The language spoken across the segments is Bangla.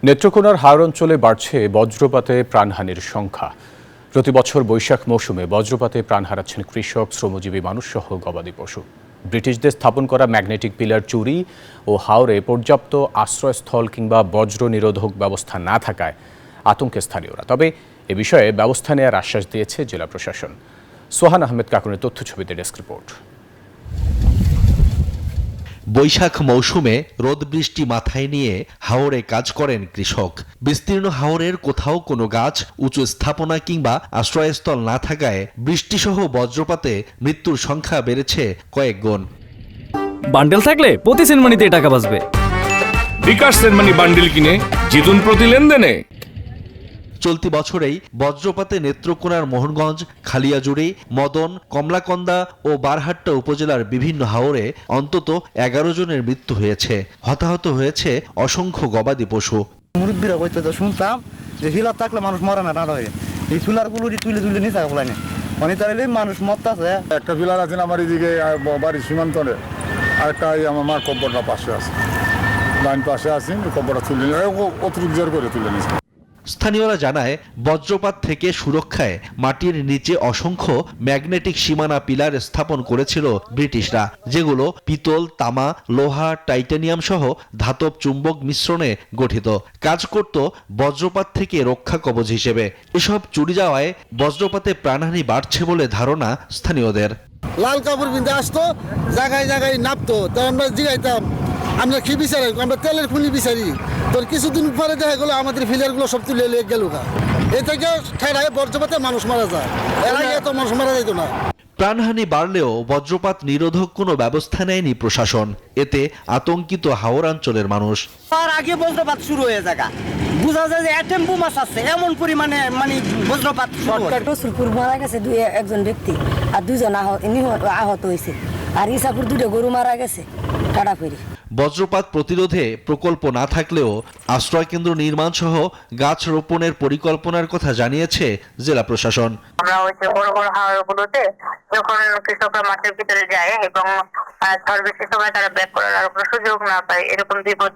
নেত্রকোনার হাওর অঞ্চলে বাড়ছে বজ্রপাতে প্রাণহানির সংখ্যা। প্রতি বছর বৈশাখ মৌসুমে বজ্রপাতে প্রাণ হারাচ্ছেন কৃষক, শ্রমজীবী মানুষ সহ গবাদি পশু। ব্রিটিশদের স্থাপন করা ম্যাগনেটিক পিলার চুরি ও হাওরে পর্যাপ্ত আশ্রয়স্থল কিংবা বজ্র নিরোধক ব্যবস্থা না থাকায় আতঙ্কে স্থানীয়রা। তবে এ বিষয়ে ব্যবস্থা নেওয়ার আশ্বাস দিয়েছে জেলা প্রশাসন। সোহান আহমেদ কাকুনের তথ্য ছবিতে ডেস্ক রিপোর্ট। বৈশাখ মৌসুমে রোদ বৃষ্টি মাথায় নিয়ে হাওরে কাজ করেন কৃষক। বিস্তীর্ণ হাওরের কোথাও কোনো গাছ, উঁচু স্থাপনা কিংবা আশ্রয়স্থল না থাকায় বৃষ্টিসহ বজ্রপাতে মৃত্যুর সংখ্যা বেড়েছে কয়েক গুণ। বান্ডেল থাকলে প্রতি সেনমানিতে টাকা বাঁচবে। বিকাশ সেনমানি বান্ডেল কিনে জিতুন প্রতি লেনদেনে। চলতি বছরেই বজ্রপাতে নেত্রকোনার মোহনগঞ্জ, খালিয়াজুড়ি, মদন, কমলাকন্দা ও বারহাট্টা উপজেলার বিভিন্ন হাওরে অন্তত 11 জনের মৃত্যু হয়েছে। হতাহত হয়েছে অসংখ্য গবাদি পশু। মুরব্বীরা কইতে তো শুনতাম যে হিলার থাকলে মানুষ মরে না হয়, এই ফিলারগুলো তুলে তুলে নিয়ে থাকে বলে অনেক তাহলে মানুষ মরতেছে। একটা ফিলার আছে আমার এদিকে বাড়ির সীমান্তরে, আর একটা আমার মার কব্বরটা পাশে আছে, লাইন পাশে আছি, কব্বরটা তুলে নিয়ে অতিরিক্ত জোর করে তুলে নিয়েছে। স্থানীয়রা জানায়, বজ্রপাত থেকে সুরক্ষায় মাটির নিচে অসংখ্য ম্যাগনেটিক সীমানা পিলার স্থাপন করেছিল ব্রিটিশরা, যেগুলো পিতল, তামা, লোহা, টাইটানিয়াম সহ ধাতব চুম্বক মিশ্রণে গঠিত। কাজ করত বজ্রপাত থেকে রক্ষা কবচ হিসেবে। এসব চুরি যাওয়ায় বজ্রপাতে প্রাণহানি বাড়ছে বলে ধারণা স্থানীয়দের। লাল কাপড় পিনতে আসতো, জায়গায় জায়গায় নামতো, তো আমরা জিগাইতাম আমরা কি বিচারি, আমরা তেলের খুলি বিচারি। তোর কিছুদিন পরে দেখা গেলো আমাদের ফিলারগুলো সব তুলে লেগে গেল। এ থেকে ঠেড়ায় বজ্রপাতে মানুষ মারা যায়, এর আগে এত মানুষ মারা যাইতো না। প্রাণহানি বাড়লেও বজ্রপাত নিরোধক কোনো ব্যবস্থা নেয়নি প্রশাসন। এতে আতঙ্কিত হাওর অঞ্চলের মানুষ। তার আগে বজ্রপাত শুরু হয়ে যাগা, বুঝা যায় যে অ্যাটেম বোম আছে এমন পরিমাণে, মানে বজ্রপাত রসুলপুর মারা গেছে একজন ব্যক্তি, আর দুজন আহত হয়েছে, আর ইসাপুর 2টা গরু মারা গেছে টাটাফেরি। বজ্রপাত প্রতিরোধে প্রকল্প না থাকলেও আশ্রয় কেন্দ্র নির্মাণ সহ গাছ রোপণের পরিকল্পনার কথা জানিয়েছে জেলা প্রশাসন। আমরা ওই যে বড় বড় হাওরগুলোতে যখন কৃষকরা মাঠের ভিতরে যায় এবং ঝড় বৃষ্টির সময় তারা ব্যাক করার আর কোনো সুযোগ না পায়, এরকম বিপদ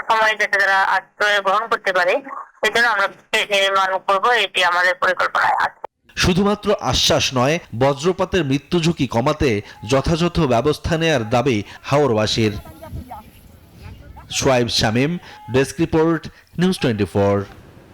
সময় যাতে তারা আশ্রয় গ্রহণ করতে পারে, সেই জন্য আমরা নির্মাণ করবো, এটি আমাদের পরিকল্পনায় আছে। শুধুমাত্র আশ্বাস নয়, বজ্রপাতের মৃত্যু ঝুঁকি কমাতে যথাযথ ব্যবস্থা নেয়ার দাবি হাওরবাসীর। Shoaib Shamim, desk report, news 24।